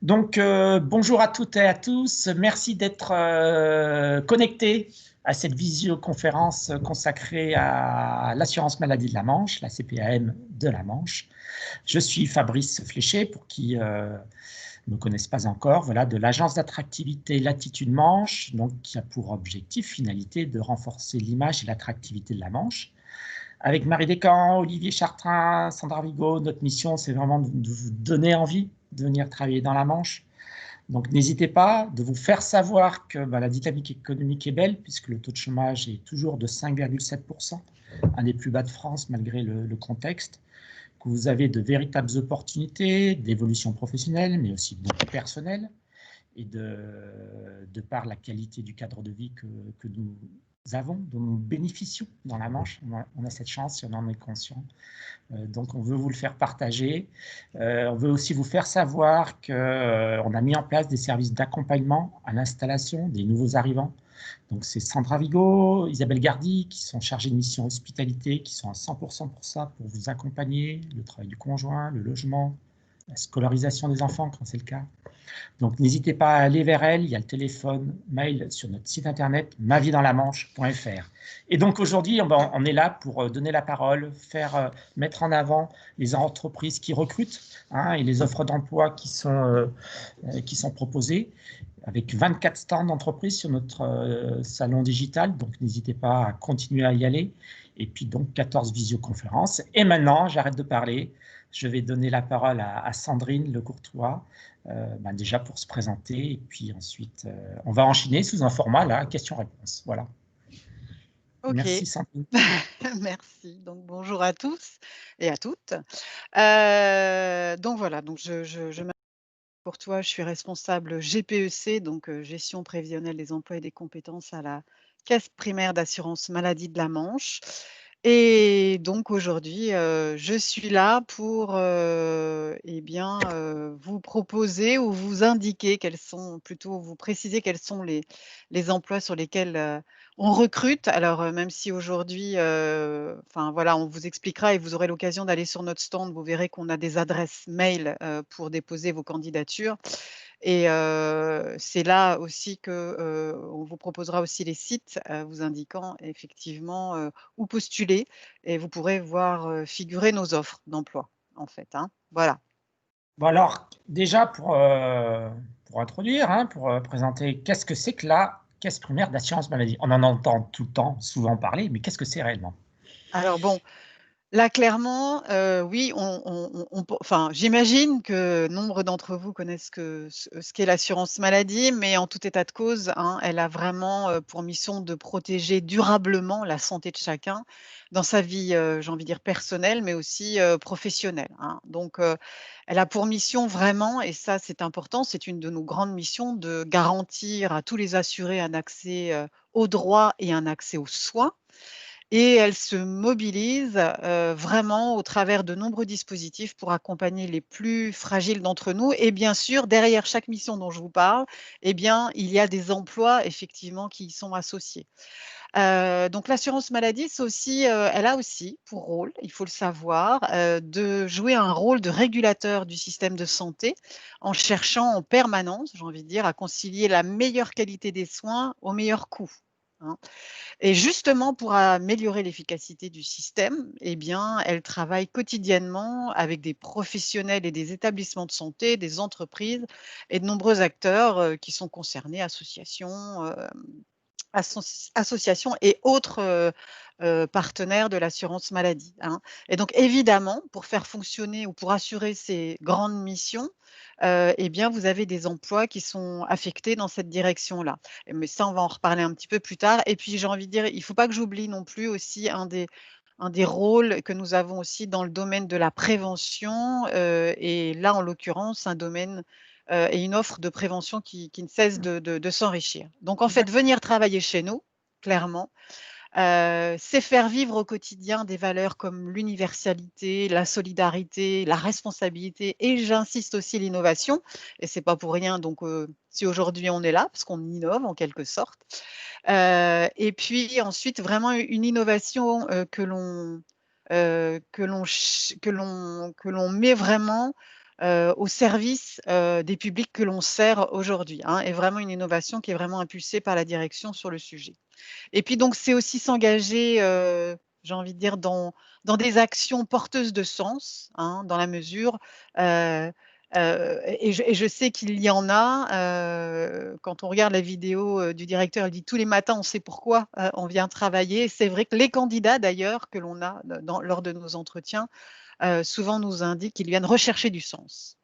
Donc, bonjour à toutes et à tous. Merci d'être connectés à cette visioconférence consacrée à l'assurance maladie de la Manche, la CPAM de la Manche. Je suis Fabrice Fléché, pour qui ne me connaissent pas encore, voilà, de l'agence d'attractivité Latitude Manche, donc qui a pour objectif, finalité, de renforcer l'image et l'attractivité de la Manche. Avec Marie Descamps, Olivier Chartrain, Sandra Vigo, notre mission, c'est vraiment de vous donner envie de venir travailler dans la Manche. Donc, n'hésitez pas de vous faire savoir que la dynamique économique est belle, puisque le taux de chômage est toujours de 5,7%, un des plus bas de France malgré le contexte, que vous avez de véritables opportunités d'évolution professionnelle, mais aussi personnelle, et de par la qualité du cadre de vie que nous avons, dont nous bénéficions dans la Manche. On a cette chance, si on en est conscient. Donc, on veut vous le faire partager. On veut aussi vous faire savoir qu'on a mis en place des services d'accompagnement à l'installation des nouveaux arrivants. Donc, c'est Sandra Vigo, Isabelle Gardy, qui sont chargées de mission hospitalité, qui sont à 100% pour ça, pour vous accompagner, le travail du conjoint, le logement, la scolarisation des enfants, quand c'est le cas. Donc, n'hésitez pas à aller vers elle. Il y a le téléphone, mail sur notre site internet maviesdansla-manche.fr. Et donc, aujourd'hui, on est là pour donner la parole, mettre en avant les entreprises qui recrutent et les offres d'emploi qui sont proposées, avec 24 stands d'entreprises sur notre salon digital. Donc, n'hésitez pas à continuer à y aller. Et puis, donc, 14 visioconférences. Et maintenant, j'arrête de parler. Je vais donner la parole à Sandrine Le Courtois, déjà pour se présenter, et puis ensuite, on va enchaîner sous un format, là, question-réponse. Voilà. Ok. Merci, Sandrine. Merci. Donc, bonjour à tous et à toutes. Donc, voilà. Donc, je m'appelle Courtois, je suis responsable GPEC, donc gestion prévisionnelle des emplois et des compétences à la Caisse primaire d'assurance maladie de la Manche. Et donc aujourd'hui, je suis là pour vous proposer ou vous indiquer plutôt vous préciser quels sont les emplois sur lesquels on recrute. Alors, même si aujourd'hui, on vous expliquera et vous aurez l'occasion d'aller sur notre stand, vous verrez qu'on a des adresses mail pour déposer vos candidatures. Et c'est là aussi que on vous proposera aussi les sites vous indiquant effectivement où postuler, et vous pourrez voir figurer nos offres d'emploi, en fait, hein. Voilà. Bon, alors, déjà, pour introduire, pour présenter, qu'est-ce que c'est que la Caisse primaire d'assurance maladie? On en entend tout le temps, souvent parler, mais qu'est-ce que c'est réellement? Alors bon, là, clairement, oui, j'imagine que nombre d'entre vous connaissent ce qu'est l'assurance maladie, mais en tout état de cause, hein, elle a vraiment, pour mission de protéger durablement la santé de chacun dans sa vie, j'ai envie de dire personnelle, mais aussi, professionnelle, hein. Donc, elle a pour mission vraiment, et ça c'est important, c'est une de nos grandes missions, de garantir à tous les assurés un accès, aux droits et un accès aux soins. Et elle se mobilise, vraiment au travers de nombreux dispositifs pour accompagner les plus fragiles d'entre nous, et bien sûr, derrière chaque mission dont je vous parle, eh bien, il y a des emplois effectivement qui y sont associés. Donc l'assurance maladie, c'est aussi, elle a aussi pour rôle, il faut le savoir, de jouer un rôle de régulateur du système de santé, en cherchant en permanence, j'ai envie de dire, à concilier la meilleure qualité des soins au meilleur coût, hein. Et justement, pour améliorer l'efficacité du système, eh bien, elle travaille quotidiennement avec des professionnels et des établissements de santé, des entreprises et de nombreux acteurs qui sont concernés, associations et autres partenaires de l'assurance maladie, hein. Et donc, évidemment, pour faire fonctionner ou pour assurer ces grandes missions, eh bien, vous avez des emplois qui sont affectés dans cette direction-là. Mais ça, on va en reparler un petit peu plus tard. Et puis, j'ai envie de dire, il ne faut pas que j'oublie non plus aussi un des rôles que nous avons aussi dans le domaine de la prévention, et là, en l'occurrence, un domaine et une offre de prévention qui ne cesse de s'enrichir. Donc en fait, venir travailler chez nous, clairement, c'est faire vivre au quotidien des valeurs comme l'universalité, la solidarité, la responsabilité, et j'insiste aussi l'innovation, et c'est pas pour rien donc si aujourd'hui on est là, parce qu'on innove en quelque sorte. Et puis ensuite vraiment une innovation que l'on met vraiment au service, des publics que l'on sert aujourd'hui, hein, et vraiment une innovation qui est vraiment impulsée par la direction sur le sujet. Et puis donc c'est aussi s'engager, j'ai envie de dire dans des actions porteuses de sens, hein, dans la mesure, heu et je sais qu'il y en a, quand on regarde la vidéo, du directeur, il dit: «Tous les matins, on sait pourquoi, on vient travailler». C'est vrai que les candidats d'ailleurs que l'on a lors de nos entretiens, souvent nous indiquent qu'ils viennent rechercher du sens.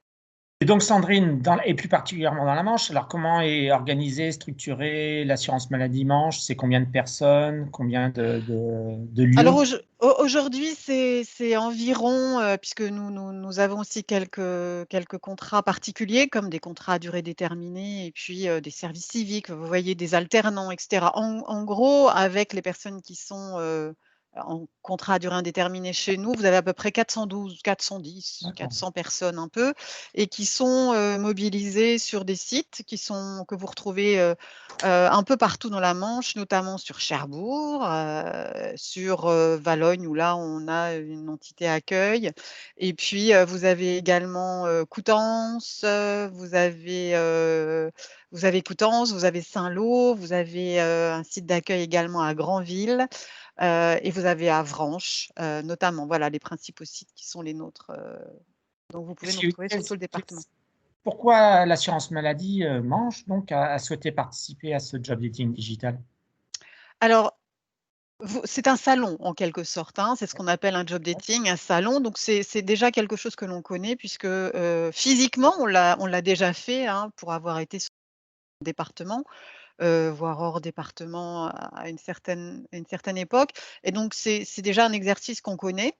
Et donc Sandrine, et plus particulièrement dans la Manche, alors comment est organisée, structurée l'assurance maladie Manche? C'est combien de personnes, combien de Alors lieux? aujourd'hui, c'est environ, puisque nous avons aussi quelques contrats particuliers, comme des contrats à durée déterminée et puis, des services civiques, vous voyez, des alternants et cetera. En gros, avec les personnes qui sont, en contrat à durée indéterminée chez nous, vous avez à peu près 412, 410, D'accord. 400 personnes un peu et qui sont, mobilisées sur des sites que vous retrouvez, un peu partout dans la Manche, notamment sur Cherbourg, sur, Valogne où là on a une entité accueil et puis, vous avez également, Coutances, vous avez Coutances, vous avez Saint-Lô, vous avez, un site d'accueil également à Granville, et vous avez Avranches, notamment. Voilà les principaux sites qui sont les nôtres, donc vous pouvez Qu'est-ce nous que- retrouver sur tout qu'est-ce- le département. qu'est-ce- Pourquoi l'assurance maladie Manche donc a souhaité participer à ce job dating digital? Alors c'est un salon en quelque sorte, hein, c'est ce qu'on appelle un job dating, un salon, donc c'est déjà quelque chose que l'on connaît puisque, physiquement on l'a déjà fait, hein, pour avoir été sur le département. Voire hors département à une certaine époque et donc c'est déjà un exercice qu'on connaît.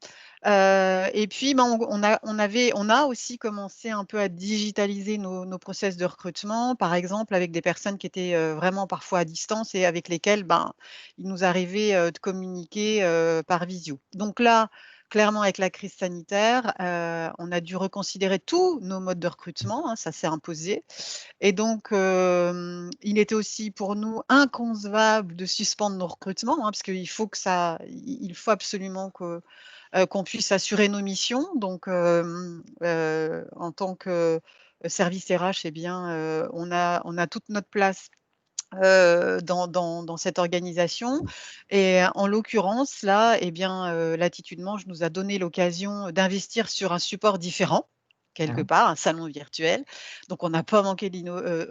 Et puis, ben, on a aussi commencé un peu à digitaliser nos process de recrutement, par exemple avec des personnes qui étaient, vraiment parfois à distance et avec lesquelles, ben, il nous arrivait, de communiquer, par visio. Donc là, clairement avec la crise sanitaire, on a dû reconsidérer tous nos modes de recrutement, hein, ça s'est imposé et donc, il était aussi pour nous inconcevable de suspendre nos recrutements, hein, parce qu'il faut absolument qu'on puisse assurer nos missions. Donc, en tant que, service RH, eh bien, on a toute notre place, dans cette organisation et en l'occurrence là, eh bien, Latitude Manche nous a donné l'occasion d'investir sur un support différent, quelque Mhm. part, un salon virtuel. Donc on n'a pas manqué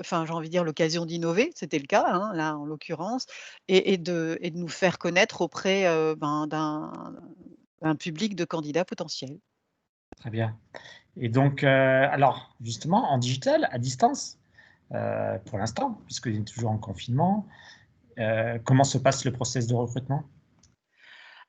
enfin, j'ai envie de dire l'occasion d'innover, c'était le cas, hein, là, en l'occurrence et de nous faire connaître auprès, ben, d'un public de candidats potentiels. Très bien. Et donc, alors justement, en digital, à distance, pour l'instant, puisqu'il est toujours en confinement, comment se passe le process de recrutement?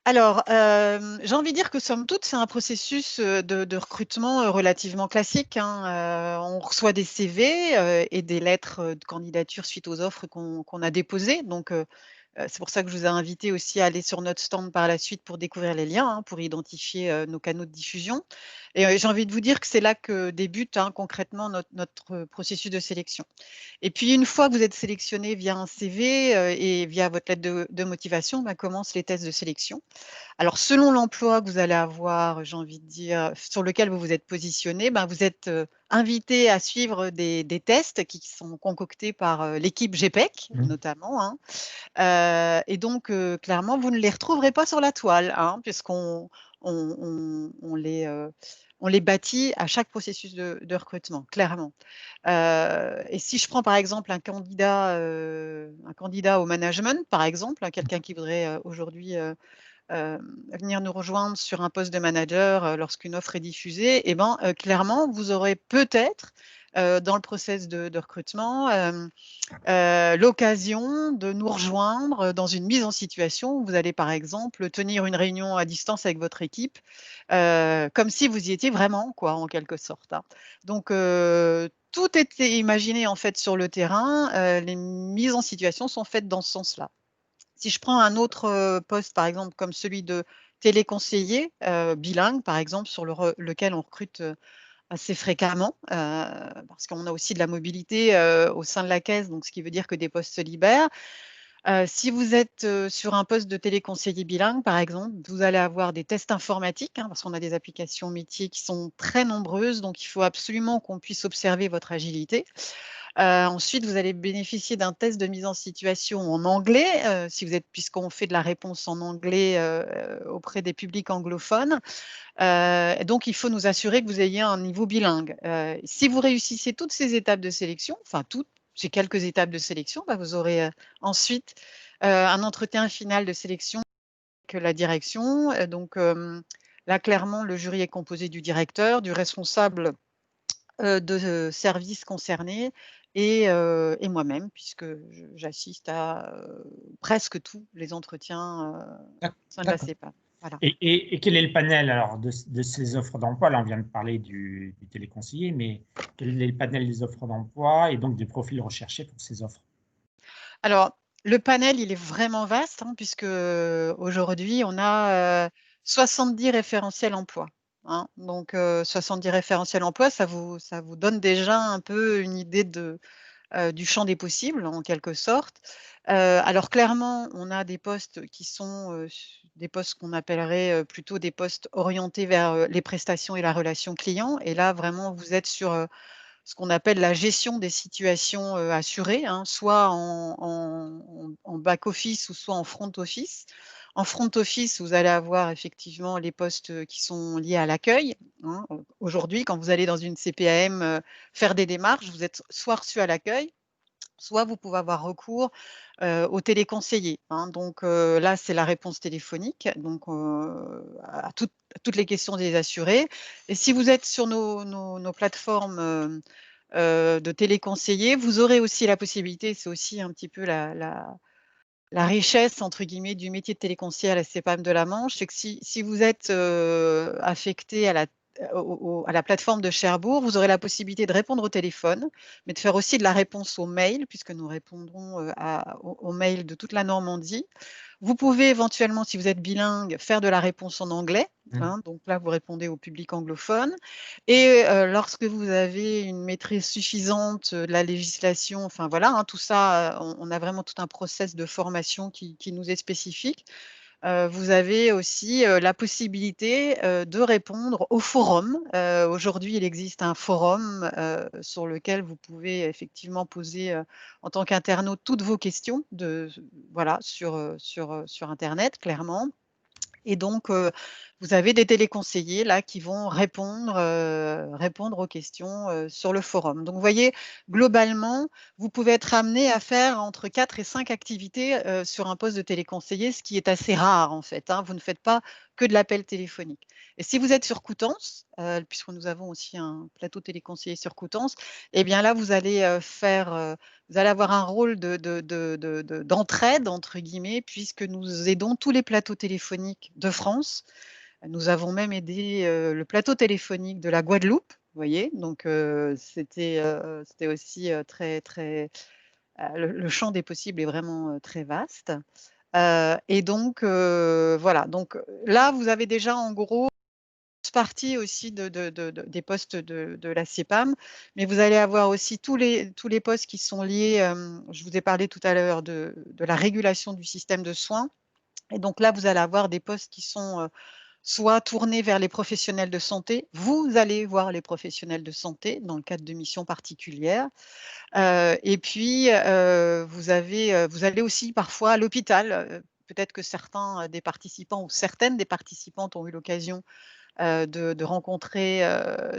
Alors, j'ai envie de dire que somme toute, c'est un processus, de recrutement, relativement classique, hein. On reçoit des CV, et des lettres, de candidature suite aux offres qu'on a déposées. Donc, c'est pour ça que je vous ai invité aussi à aller sur notre stand par la suite pour découvrir les liens, hein, pour identifier, nos canaux de diffusion et j'ai envie de vous dire que c'est là que débute, hein, concrètement notre processus de sélection. Et puis une fois que vous êtes sélectionné via un CV, et via votre lettre de motivation, bah, commencent les tests de sélection. Alors selon l'emploi que vous allez avoir, j'ai envie de dire, sur lequel vous vous êtes positionné, ben, vous êtes, invité à suivre des tests qui sont concoctés par, l'équipe GPEC Mhm. notamment, hein. Et donc, clairement, vous ne les retrouverez pas sur la toile, hein, puisqu'on on les bâtit à chaque processus de recrutement, clairement. Et si je prends par exemple un candidat au management, par exemple, hein, quelqu'un qui voudrait, aujourd'hui, venir nous rejoindre sur un poste de manager, lorsqu'une offre est diffusée et ben, clairement, vous aurez peut-être, dans le process de recrutement, l'occasion de nous rejoindre, dans une mise en situation où vous allez, par exemple, tenir une réunion à distance avec votre équipe, comme si vous y étiez vraiment, quoi, en quelque sorte, hein. Donc, tout est imaginé, en fait, sur le terrain, les mises en situation sont faites dans ce sens-là. Si je prends un autre, poste, par exemple, comme celui de téléconseiller, bilingue, par exemple, sur lequel on recrute, assez fréquemment, parce qu'on a aussi de la mobilité, au sein de la caisse, donc ce qui veut dire que des postes se libèrent. Si vous êtes sur un poste de téléconseiller bilingue, par exemple, vous allez avoir des tests informatiques, hein, parce qu'on a des applications métiers qui sont très nombreuses, donc il faut absolument qu'on puisse observer votre agilité. Ensuite, vous allez bénéficier d'un test de mise en situation en anglais, si vous êtes puisqu'on fait de la réponse en anglais, auprès des publics anglophones. Donc il faut nous assurer que vous ayez un niveau bilingue. Si vous réussissez toutes ces étapes de sélection, enfin toutes, c'est quelques étapes de sélection, bah, vous aurez, ensuite, un entretien final de sélection avec la direction. Donc, là clairement le jury est composé du directeur, du responsable, de service concerné et moi-même puisque j'assiste à, presque tous les entretiens, au sein de la D'accord. CEPA. Voilà. Et quel est le panel alors de ces offres d'emploi? Là, on vient de parler du téléconseiller, mais quel est le panel des offres d'emploi et donc des profils recherchés pour ces offres? Alors, le panel, il est vraiment vaste, hein, puisque, aujourd'hui, on a, 70 référentiels emploi, hein. Donc, 70 référentiels emploi, ça vous donne déjà un peu une idée du champ des possibles, en quelque sorte. Alors clairement, on a des postes qui sont, des postes qu'on appellerait, plutôt des postes orientés vers, les prestations et la relation client et là, vraiment, vous êtes sur, ce qu'on appelle la gestion des situations, assurées, hein, soit en back office ou soit en front office. En front office, vous allez avoir effectivement les postes, qui sont liés à l'accueil, hein. Aujourd'hui, quand vous allez dans une CPAM, faire des démarches, vous êtes soit reçu à l'accueil, soit vous pouvez avoir recours, aux téléconseillers, hein. Donc, là, c'est la réponse téléphonique, donc, à toutes les questions des assurés et si vous êtes sur nos plateformes, de téléconseiller. Vous aurez aussi la possibilité, c'est aussi un petit peu la «richesse» entre guillemets du métier de téléconseiller à la CPAM de la Manche, c'est que si vous êtes, affecté à la plateforme de Cherbourg, vous aurez la possibilité de répondre au téléphone, mais de faire aussi de la réponse aux mails puisque nous répondrons, aux mails de toute la Normandie. Vous pouvez éventuellement, si vous êtes bilingue, faire de la réponse en anglais, Mmh. hein, donc là, vous répondez au public anglophone et lorsque vous avez une maîtrise suffisante, de la législation, enfin voilà, hein, tout ça, on a vraiment tout un process de formation qui nous est spécifique. Vous avez aussi, la possibilité, de répondre au forum. Aujourd'hui, il existe un forum, sur lequel vous pouvez effectivement poser, en tant qu'internaute toutes vos questions voilà, sur internet, clairement. Et donc, vous avez des téléconseillers là qui vont répondre aux questions, sur le forum. Donc vous voyez, globalement, vous pouvez être amené à faire entre 4 et 5 activités, sur un poste de téléconseiller, ce qui est assez rare en fait, hein. Vous ne faites pas que de l'appel téléphonique. Et si vous êtes sur Coutances, puisque nous avons aussi un plateau téléconseiller sur Coutances, et bien là vous allez, vous allez avoir un rôle «d'entraide» entre guillemets, puisque nous aidons tous les plateaux téléphoniques de France. Nous avons même aidé, le plateau téléphonique de la Guadeloupe, vous voyez? Donc c'était aussi, très, très le champ des possibles est vraiment, très vaste. Et donc voilà, donc là, vous avez déjà en gros partie aussi des postes de la CEPAM, mais vous allez avoir aussi tous les postes qui sont liés, je vous ai parlé tout à l'heure de la régulation du système de soins et donc là, vous allez avoir des postes qui sont, soit tournés vers les professionnels de santé. Vous allez voir les professionnels de santé dans le cadre de missions particulières, et puis, vous allez aussi parfois à l'hôpital, peut-être que certains, des participants ou certaines des participantes ont eu l'occasion de rencontrer,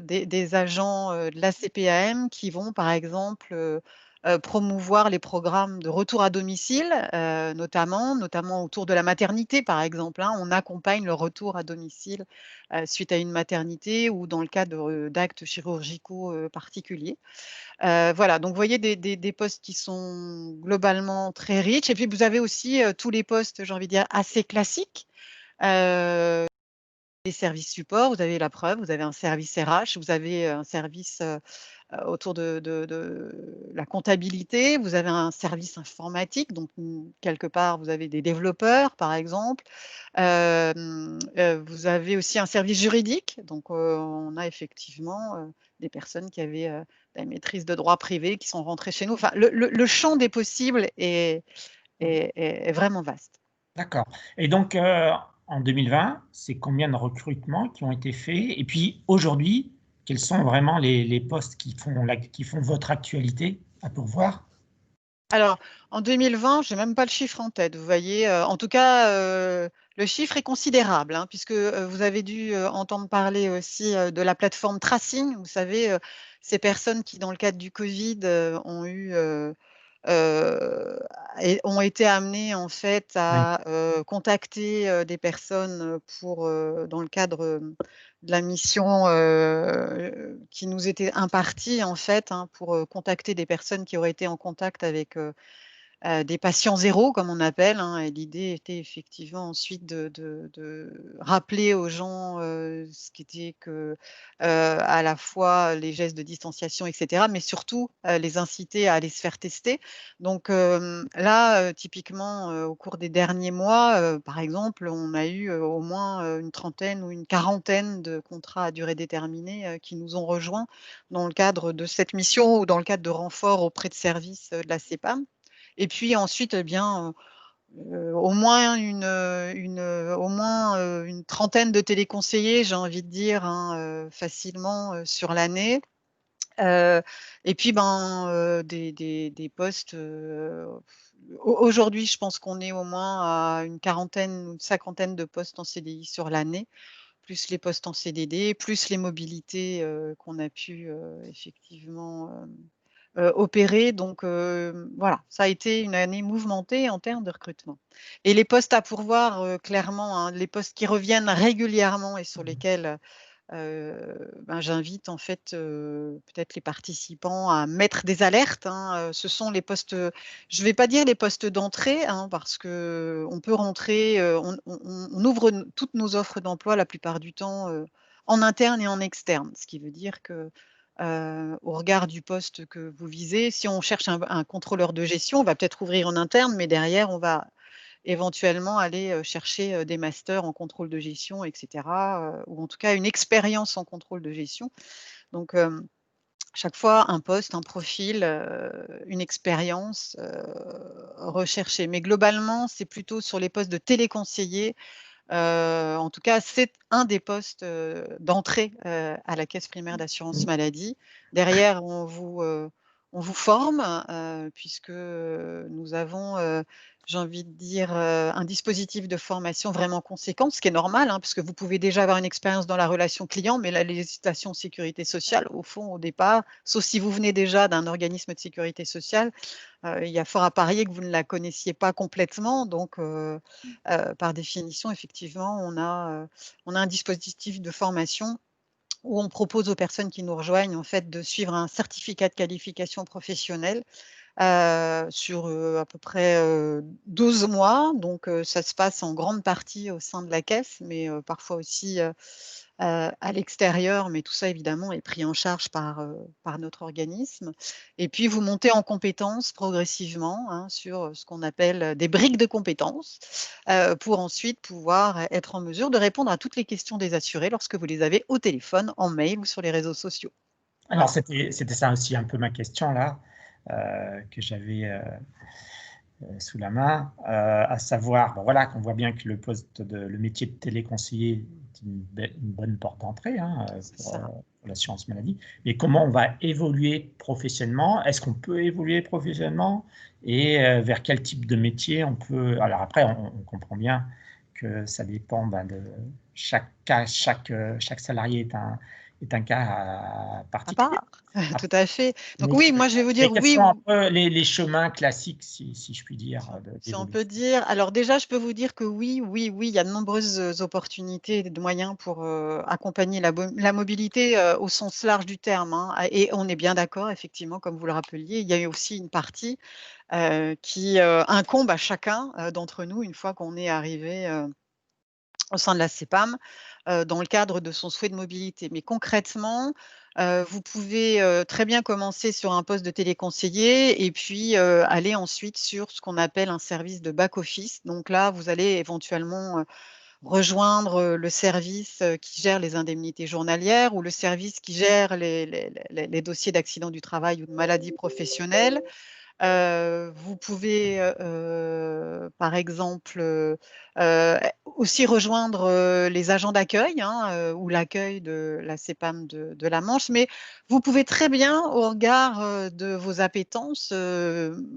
des agents, de la CPAM qui vont par exemple, promouvoir les programmes de retour à domicile, notamment autour de la maternité par exemple, hein. On accompagne le retour à domicile, suite à une maternité ou dans le cadre, d'actes chirurgicaux, particuliers. Voilà, donc vous voyez des postes qui sont globalement très riches et puis vous avez aussi, tous les postes, j'ai envie de dire assez classiques, heu les services supports, vous avez la preuve, vous avez un service RH, vous avez, un service, autour de la comptabilité, vous avez un service informatique, donc quelque part, vous avez des développeurs, par exemple. Vous avez aussi un service juridique, donc on a effectivement, des personnes qui avaient, la maîtrise de droit privé qui sont rentrées chez nous. Enfin, le champ des possibles est est vraiment vaste. D'accord. Et donc, en 2020, c'est combien de recrutements qui ont été faits? Et puis, aujourd'hui, quels sont vraiment les postes qui font votre actualité à pourvoir? Alors, en 2020, j'ai même pas le chiffre en tête, vous voyez? En tout cas, le chiffre est considérable, hein, puisque, vous avez dû, entendre parler aussi, de la plateforme Tracing. Vous savez, ces personnes qui, dans le cadre du covid, heu et ont été amenées, en fait, Oui, à, contacter, des personnes, pour, dans le cadre, de la mission, qui nous était impartie, en fait, hein, pour, contacter des personnes qui auraient été en contact avec, des patients zéro comme on appelle, hein, et l'idée était effectivement ensuite de rappeler aux gens, ce qu'était que, à la fois les gestes de distanciation et cetera, mais surtout, les inciter à aller se faire tester. Donc, là, typiquement, au cours des derniers mois, par exemple, on a eu, au moins, une trentaine ou une quarantaine de contrats à durée déterminée, qui nous ont rejoints dans le cadre de cette mission ou dans le cadre de renforts auprès de services, de la CEPAM. Et puis ensuite, eh bien, au moins une trentaine de téléconseillers, j'ai envie de dire, hein, facilement, sur l'année. Heu et puis, ben, des postes, aujourd'hui, je pense qu'on est au moins à une quarantaine ou une cinquantaine de postes en CDI sur l'année, plus les postes en CDD, plus les mobilités, qu'on a pu, effectivement, opérer. Donc, voilà, ça a été une année mouvementée en termes de recrutement. Et les postes à pourvoir, clairement, hein, les postes qui reviennent régulièrement et sur lesquels, ben, j'invite en fait, peut-être les participants à mettre des alertes, hein, ce sont les postes, je ne vais pas dire les postes d'entrée, hein, parce qu'on peut rentrer, on ouvre toutes nos offres d'emploi la plupart du temps, en interne et en externe. Ce qui veut dire que, au regard du poste que vous visez, si on cherche un contrôleur de gestion, on va peut-être ouvrir en interne, mais derrière on va éventuellement aller, chercher, des masters en contrôle de gestion et cetera, ou en tout cas une expérience en contrôle de gestion. Donc, chaque fois un poste, un profil, une expérience, recherchée. Mais globalement, c'est plutôt sur les postes de téléconseiller, en tout cas, c'est un des postes, d'entrée, à la caisse primaire d'assurance maladie. Derrière, on vous forme, puisque, nous avons, j'ai envie de dire, un dispositif de formation vraiment conséquent, ce qui est normal, hein, parce que vous pouvez déjà avoir une expérience dans la relation client, mais la législation sécurité sociale, au fond, au départ, sauf si vous venez déjà d'un organisme de sécurité sociale, il y a fort à parier que vous ne la connaissiez pas complètement. Donc, par définition, effectivement, on a un dispositif de formation où on propose aux personnes qui nous rejoignent, en fait, de suivre un certificat de qualification professionnelle, sur, à peu près, 12 mois. Donc, ça se passe en grande partie au sein de la caisse, mais, parfois aussi, à l'extérieur, mais tout ça évidemment est pris en charge par notre organisme. Et puis vous montez en compétences progressivement, hein, sur, ce qu'on appelle, des briques de compétences, pour ensuite pouvoir être en mesure de répondre à toutes les questions des assurés lorsque vous les avez au téléphone, en mail ou sur les réseaux sociaux. alors Voilà. c'était ça aussi un peu ma question là, que j'avais, sous la main, à savoir, bon voilà, qu'on voit bien que le métier de téléconseiller est une bonne porte d'entrée, hein, C'est ça. pour l'assurance maladie. Mais comment on va évoluer professionnellement? Est-ce qu'on peut évoluer professionnellement? Et vers quel type de métier on peut... Alors après, on comprend bien que ça dépend, ben, de chaque cas, chaque salarié est un cas À particulier. part. Tout à fait. Donc Mais, oui, moi je vais vous mais dire quels oui. sont un peu les chemins classiques, si je puis dire, Si on peut d'évolution? dire, alors déjà, je peux vous dire que oui, oui, oui, il y a de nombreuses, opportunités et de moyens pour, accompagner la mobilité, au sens large du terme, hein. Et on est bien d'accord, effectivement, comme vous le rappeliez, il y a eu aussi une partie, qui, incombe à chacun, d'entre nous une fois qu'on est arrivé, au sein de la CEPAM, dans le cadre de son souhait de mobilité. Mais concrètement, vous pouvez, très bien commencer sur un poste de téléconseiller et puis, aller ensuite sur ce qu'on appelle un service de back office. Donc là, vous allez éventuellement, rejoindre, le service, qui gère les indemnités journalières ou le service qui gère les dossiers d'accident du travail ou de maladie professionnelle. Vous pouvez, par exemple, aussi rejoindre, les agents d'accueil, hein, ou l'accueil de la CPAM de la Manche, mais vous pouvez très bien, au regard, de vos appétences,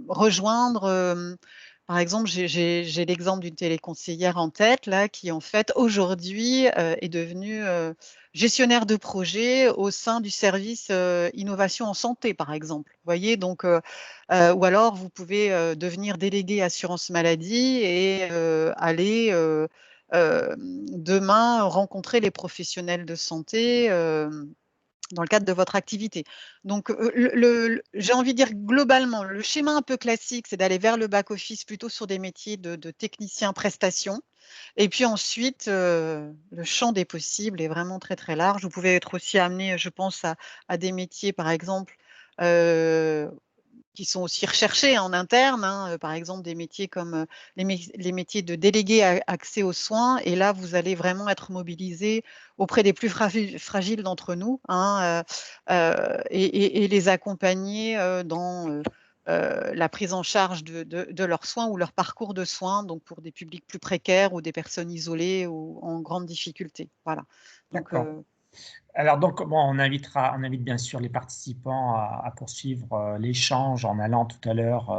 rejoindre, par exemple, j'ai l'exemple d'une téléconseillère en tête là, qui en fait aujourd'hui, est devenue, gestionnaire de projet au sein du service, innovation en santé, par exemple. Vous voyez? Donc, ou alors vous pouvez, devenir délégué assurance maladie et aller, demain rencontrer les professionnels de santé, dans le cadre de votre activité. Donc, j'ai envie de dire globalement, le schéma un peu classique, c'est d'aller vers le back office plutôt sur des métiers de technicien prestation et puis ensuite, le champ des possibles est vraiment très, très large. Vous pouvez être aussi amené, je pense à des métiers par exemple, heu qui sont aussi recherchés en interne, hein, par exemple des métiers comme, les métiers de délégué a accès aux soins et là, vous allez vraiment être mobilisé auprès des plus fragiles d'entre nous, hein, et les accompagner, dans, la prise en charge de leurs soins ou leur parcours de soins, donc pour des publics plus précaires ou des personnes isolées ou en grande difficulté. Voilà, donc D'accord. Alors, donc, bon, on invite bien sûr les participants à poursuivre l'échange en allant tout à l'heure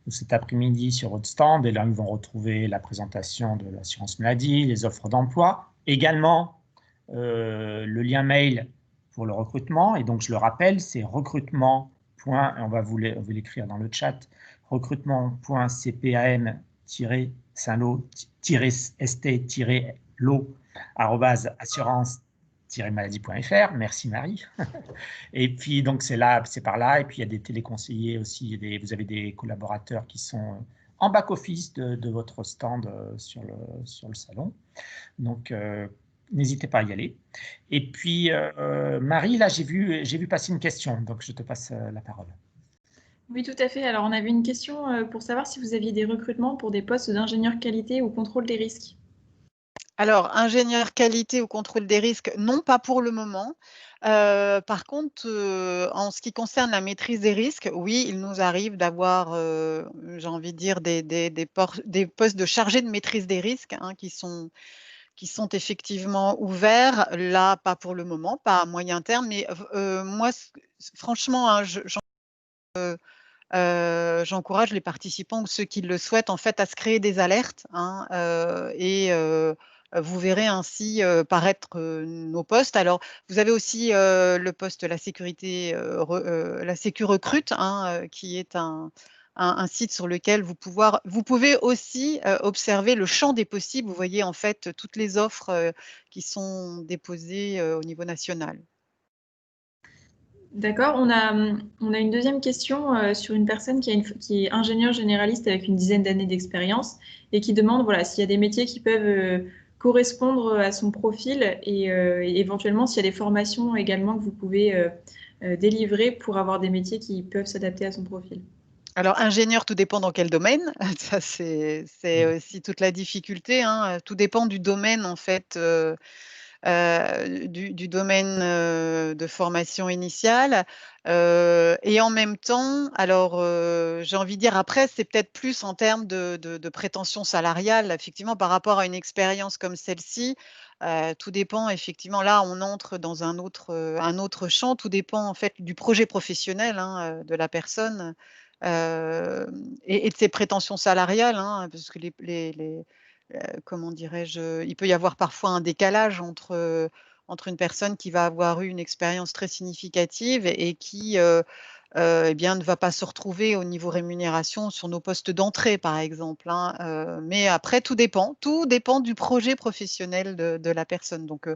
ou cet après-midi sur votre stand. Et là, ils vont retrouver la présentation de l'assurance maladie, les offres d'emploi, également le lien mail pour le recrutement. Et donc, je le rappelle, c'est recrutement. On va vous l'écrire dans le chat, recrutement.cpam-st-lo@assurance-maladie.fr. Merci Marie. Et puis donc c'est là, c'est par là. Et puis il y a des téléconseillers aussi. Vous avez des collaborateurs qui sont en back office de votre stand sur le salon. Donc n'hésitez pas à y aller. Et puis Marie, là j'ai vu passer une question, donc je te passe la parole. Oui, tout à fait. Alors, on avait une question pour savoir si vous aviez des recrutements pour des postes d'ingénieur qualité ou contrôle des risques. Alors, ingénieur qualité ou contrôle des risques, non, pas pour le moment. Par contre, en ce qui concerne la maîtrise des risques, oui, il nous arrive d'avoir, j'ai envie de dire des postes de chargé de maîtrise des risques, hein, qui sont effectivement ouverts. Là, pas pour le moment, pas à moyen terme, mais moi, franchement, hein, j'encourage les participants ou ceux qui le souhaitent, en fait, à se créer des alertes, hein, et vous verrez ainsi, paraître, nos postes. Alors, vous avez aussi, le poste la sécurité, la Sécu Recrute, hein, qui est un site sur lequel vous pouvez aussi, observer le champ des possibles. Vous voyez, en fait, toutes les offres, qui sont déposées, au niveau national. D'accord. On a une deuxième question sur une personne qui est ingénieur généraliste avec une dizaine d'années d'expérience et qui demande voilà, s'il y a des métiers qui peuvent correspondre à son profil et éventuellement s'il y a des formations également que vous pouvez délivrer pour avoir des métiers qui peuvent s'adapter à son profil. Alors ingénieur, tout dépend dans quel domaine. Ça, c'est aussi toute la difficulté, hein, tout dépend du domaine en fait, du domaine, de formation initiale, et en même temps, alors, j'ai envie de dire après, c'est peut-être plus en termes de prétention salariale, effectivement, par rapport à une expérience comme celle-ci, tout dépend effectivement. Là, on entre dans un autre champ, tout dépend en fait du projet professionnel, hein, de la personne, et de ses prétentions salariales, hein, parce que comment dirais-je? Il peut y avoir parfois un décalage entre une personne qui va avoir eu une expérience très significative et qui, eh bien, ne va pas se retrouver au niveau rémunération sur nos postes d'entrée, par exemple, hein, mais après tout dépend du projet professionnel de la personne. Donc,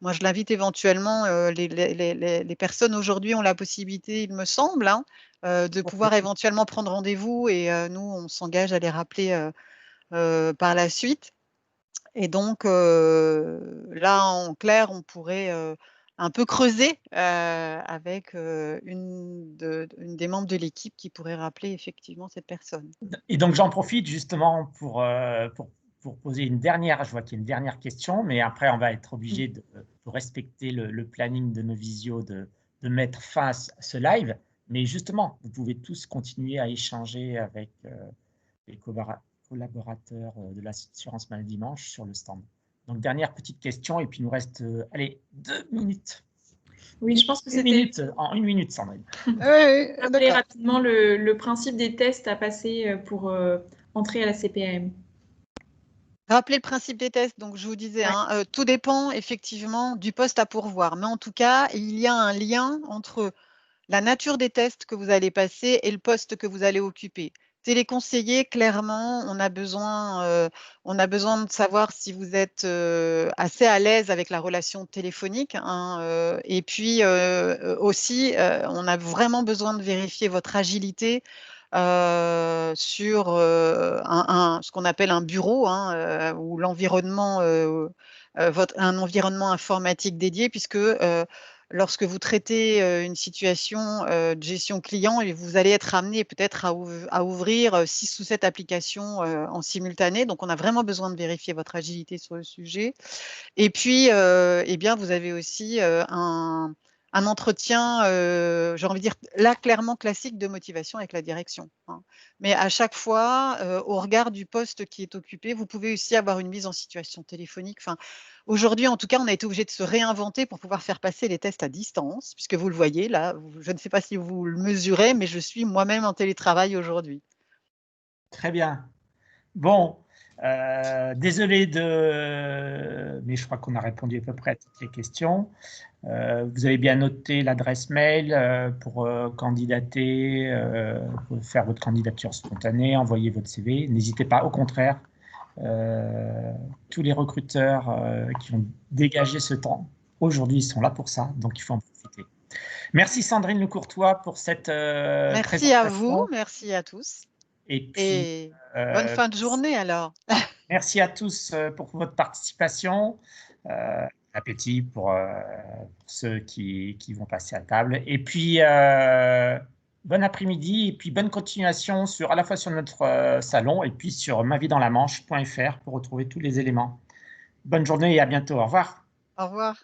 moi, je l'invite éventuellement, les personnes aujourd'hui ont la possibilité, il me semble, hein, de pouvoir éventuellement prendre rendez-vous et nous, on s'engage à les rappeler, par la suite. Et donc, là, en clair, on pourrait, un peu creuser, avec, une des membres de l'équipe qui pourrait rappeler effectivement cette personne. Et donc j'en profite justement pour poser une dernière, je vois qu'il y a une dernière question, mais après on va être Mmh. obligé de respecter le planning de nos visios, de mettre fin à ce live. Mais justement, vous pouvez tous continuer à échanger avec les collaborateurs de l'assurance maladie Manche sur le stand. Donc, dernière petite question, et puis il nous reste, allez, 2 minutes. Oui, je pense que c'était… En 1 minute, Sandrine. Rappeler rapidement le principe des tests à passer pour entrer à la CPAM. Rappelez le principe des tests, donc je vous disais, tout dépend effectivement du poste à pourvoir. Mais en tout cas, il y a un lien entre la nature des tests que vous allez passer et le poste que vous allez occuper. Téléconseiller, clairement, on a besoin de savoir si vous êtes assez à l'aise avec la relation téléphonique. Et puis aussi, on a vraiment besoin de vérifier votre agilité sur ce qu'on appelle un bureau ou l'environnement, un environnement informatique dédié, puisque lorsque vous traitez une situation de gestion client, et vous allez être amené peut-être à ouvrir 6 ou 7 applications en simultané. Donc, on a vraiment besoin de vérifier votre agilité sur le sujet. Et puis, eh bien, vous avez aussi un entretien, j'ai envie de dire, là, clairement classique de motivation avec la direction. Mais à chaque fois, au regard du poste qui est occupé, vous pouvez aussi avoir une mise en situation téléphonique. Enfin, aujourd'hui, en tout cas, on a été obligé de se réinventer pour pouvoir faire passer les tests à distance, puisque vous le voyez là, je ne sais pas si vous le mesurez, mais je suis moi-même en télétravail aujourd'hui. Très bien. Bon, désolé mais je crois qu'on a répondu à peu près à toutes les questions. Vous avez bien noté l'adresse mail pour candidater, pour faire votre candidature spontanée, envoyer votre CV. N'hésitez pas, au contraire, tous les recruteurs qui ont dégagé ce temps, aujourd'hui, ils sont là pour ça, donc il faut en profiter. Merci Sandrine Lecourtois pour cette Merci présentation. à vous, merci à tous. Et puis, bonne fin de journée alors. Merci à tous pour votre participation. Appétit pour ceux qui vont passer à table. Et puis, bon après-midi et puis bonne continuation à la fois sur notre salon et puis sur maviesdansla-manche.fr pour retrouver tous les éléments. Bonne journée et à bientôt. Au revoir. Au revoir.